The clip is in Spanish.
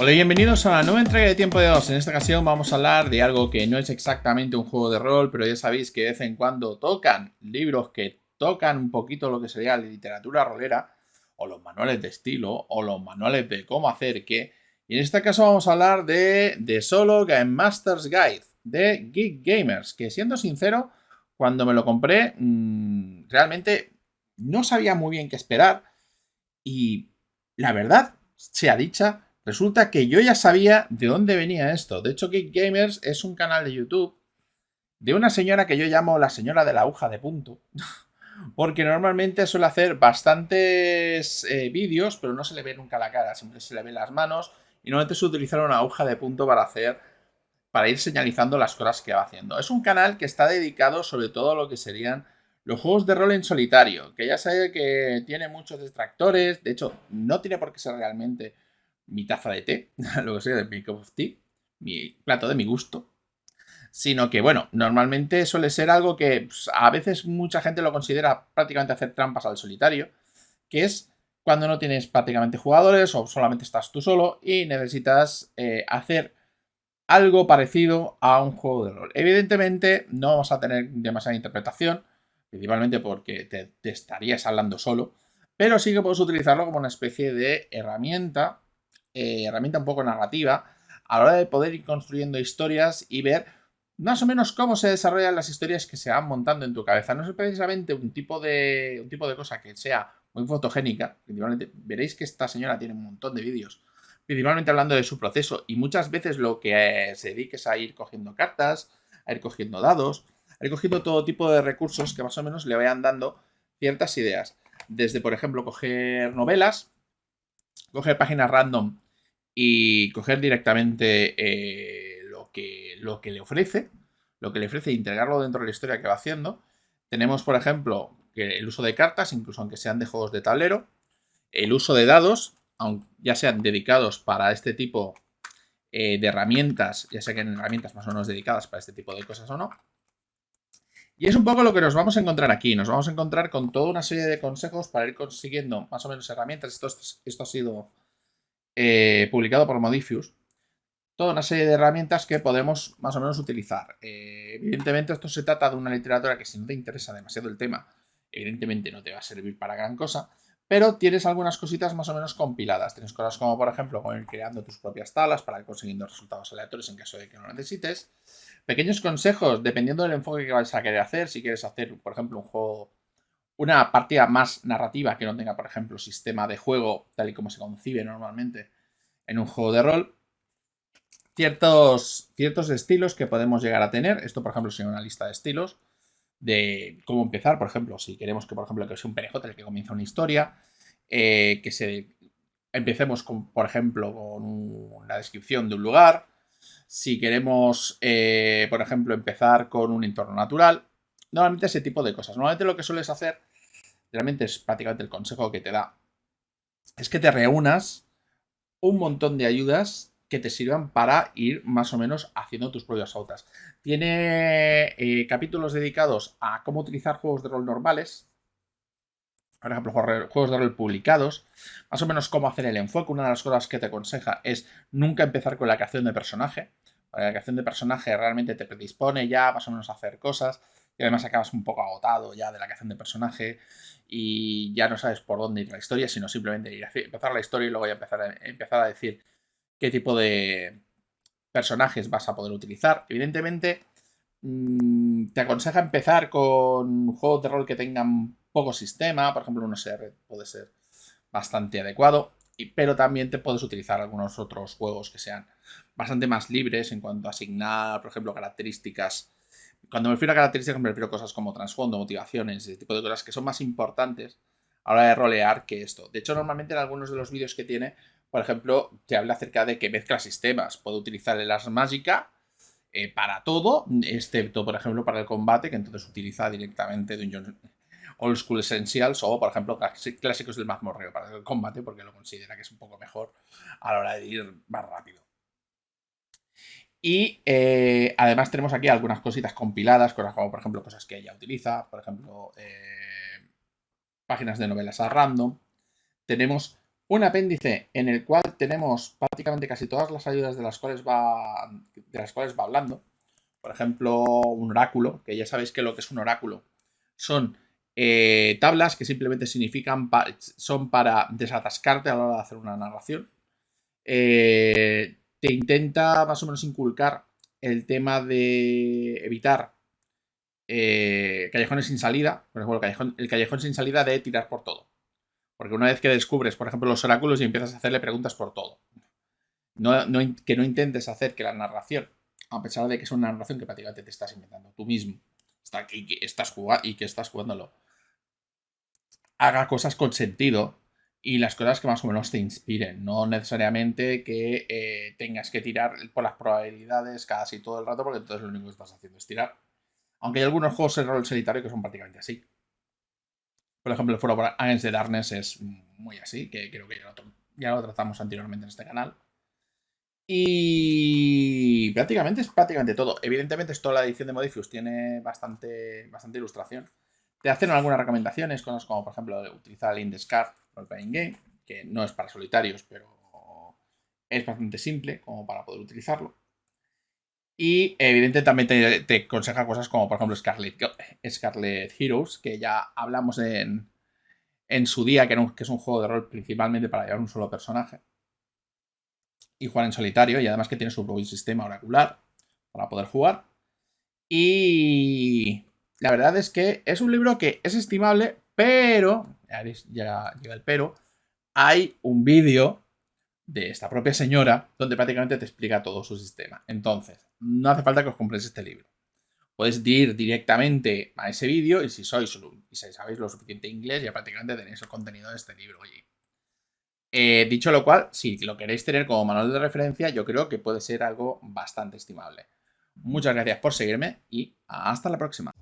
Hola y bienvenidos a la nueva entrega de Tiempo de Dos. En esta ocasión vamos a hablar de algo que no es exactamente un juego de rol, pero ya sabéis que de vez en cuando tocan libros que tocan un poquito lo que sería la literatura rolera, o los manuales de estilo, o los manuales de cómo hacer qué. Y en este caso vamos a hablar de The Solo Game Master's Guide, de Geek Gamers, que siendo sincero, cuando me lo compré, realmente no sabía muy bien qué esperar. Y la verdad, sea dicha, resulta que yo ya sabía de dónde venía esto. De hecho, Geek Gamers es un canal de YouTube de una señora que yo llamo la señora de la aguja de punto. Porque normalmente suele hacer bastantes vídeos, pero no se le ve nunca la cara, siempre se le ven las manos. Y normalmente se utiliza una aguja de punto para ir señalizando las cosas que va haciendo. Es un canal que está dedicado sobre todo a lo que serían los juegos de rol en solitario, que ya sabe que tiene muchos detractores, de hecho, no tiene por qué ser realmente mi taza de té, lo que sea de mi cup of tea, mi plato de mi gusto, sino que, bueno, normalmente suele ser algo que pues, a veces mucha gente lo considera prácticamente hacer trampas al solitario, que es cuando no tienes prácticamente jugadores o solamente estás tú solo y necesitas hacer algo parecido a un juego de rol. Evidentemente no vamos a tener demasiada interpretación, principalmente porque te estarías hablando solo, pero sí que puedes utilizarlo como una especie de herramienta un poco narrativa, a la hora de poder ir construyendo historias y ver más o menos cómo se desarrollan las historias que se van montando en tu cabeza. No es precisamente un tipo de cosa que sea muy fotogénica. Principalmente veréis que esta señora tiene un montón de vídeos principalmente hablando de su proceso, y muchas veces lo que se dedica es a ir cogiendo cartas, a ir cogiendo dados, a ir cogiendo todo tipo de recursos que más o menos le vayan dando ciertas ideas. Desde, por ejemplo, coger novelas, coger páginas random y coger directamente lo que le ofrece e integrarlo dentro de la historia que va haciendo. Tenemos, por ejemplo, que el uso de cartas, incluso aunque sean de juegos de tablero, el uso de dados, aunque ya sean dedicados para este tipo de herramientas, ya sea que en herramientas más o menos dedicadas para este tipo de cosas o no. Y es un poco lo que nos vamos a encontrar aquí. Nos vamos a encontrar con toda una serie de consejos para ir consiguiendo más o menos herramientas. Esto ha sido publicado por Modifius. Toda una serie de herramientas que podemos más o menos utilizar. Evidentemente esto se trata de una literatura que si no te interesa demasiado el tema, evidentemente no te va a servir para gran cosa, pero tienes algunas cositas más o menos compiladas. Tienes cosas como, por ejemplo, ir creando tus propias tablas para ir consiguiendo resultados aleatorios en caso de que no lo necesites. Pequeños consejos, dependiendo del enfoque que vais a querer hacer. Si quieres hacer, por ejemplo, un juego, una partida más narrativa que no tenga, por ejemplo, sistema de juego tal y como se concibe normalmente en un juego de rol, ciertos estilos que podemos llegar a tener. Esto, por ejemplo, sería una lista de estilos de cómo empezar. Por ejemplo, si queremos que, por ejemplo, que sea un PNJ el que comienza una historia, empecemos, por ejemplo, con una descripción de un lugar. Si queremos, por ejemplo, empezar con un entorno natural. Normalmente ese tipo de cosas. Normalmente lo que sueles hacer, realmente es prácticamente el consejo que te da, es que te reúnas un montón de ayudas que te sirvan para ir más o menos haciendo tus propias pautas. Tiene capítulos dedicados a cómo utilizar juegos de rol normales, por ejemplo, juegos de rol publicados, más o menos cómo hacer el enfoque. Una de las cosas que te aconseja es nunca empezar con la creación de personaje. La creación de personaje realmente te predispone ya más o menos a hacer cosas y además acabas un poco agotado ya de la creación de personaje y ya no sabes por dónde ir la historia, sino simplemente empezar la historia y luego ya empezar a decir qué tipo de personajes vas a poder utilizar. Evidentemente, te aconseja empezar con juegos de rol que tengan poco sistema. Por ejemplo, un OSR puede ser bastante adecuado, pero también te puedes utilizar algunos otros juegos que sean bastante más libres en cuanto a asignar, por ejemplo, características. Cuando me refiero a características, me refiero a cosas como trasfondo, motivaciones, ese tipo de cosas que son más importantes a la hora de rolear que esto. De hecho, normalmente en algunos de los vídeos que tiene, por ejemplo, te habla acerca de que mezcla sistemas. Puede utilizar el Ars Magica para todo, excepto, por ejemplo, para el combate, que entonces utiliza directamente Dungeon Old School Essentials o, por ejemplo, clásicos del mazmorreo para el combate, porque lo considera que es un poco mejor a la hora de ir más rápido. Y además tenemos aquí algunas cositas compiladas, cosas como, por ejemplo, cosas que ella utiliza, por ejemplo, páginas de novelas a random. Tenemos un apéndice en el cual tenemos prácticamente casi todas las ayudas de las cuales va hablando. Por ejemplo, un oráculo, que ya sabéis que lo que es un oráculo son tablas que simplemente son para desatascarte a la hora de hacer una narración. Te intenta más o menos inculcar el tema de evitar callejones sin salida. Por ejemplo, el callejón sin salida de tirar por todo. Porque una vez que descubres, por ejemplo, los oráculos y empiezas a hacerle preguntas por todo. Que no intentes hacer que la narración, a pesar de que es una narración que prácticamente te estás inventando tú mismo, y que estás jugándolo, haga cosas con sentido y las cosas que más o menos te inspiren. No necesariamente que tengas que tirar por las probabilidades casi todo el rato, porque entonces lo único que estás haciendo es tirar. Aunque hay algunos juegos de rol solitario que son prácticamente así. Por ejemplo, el foro Against the Darkness es muy así, que creo que ya lo tratamos anteriormente en este canal. Y prácticamente es prácticamente todo. Evidentemente, toda la edición de Modifius tiene bastante ilustración. Te hacen algunas recomendaciones, cosas como, por ejemplo, utilizar el Indescard Role Playing Game, que no es para solitarios, pero es bastante simple como para poder utilizarlo. Y evidentemente también te aconseja cosas como, por ejemplo, Scarlet Heroes, que ya hablamos en su día, que es un juego de rol principalmente para llevar un solo personaje y jugar en solitario, y además que tiene su propio sistema oracular para poder jugar. Y la verdad es que es un libro que es estimable, pero, ya llega el pero, hay un vídeo de esta propia señora donde prácticamente te explica todo su sistema. Entonces, no hace falta que os compréis este libro. Podéis ir directamente a ese vídeo y si sabéis lo suficiente inglés, ya prácticamente tenéis el contenido de este libro allí. Dicho lo cual, si lo queréis tener como manual de referencia, yo creo que puede ser algo bastante estimable. Muchas gracias por seguirme y hasta la próxima.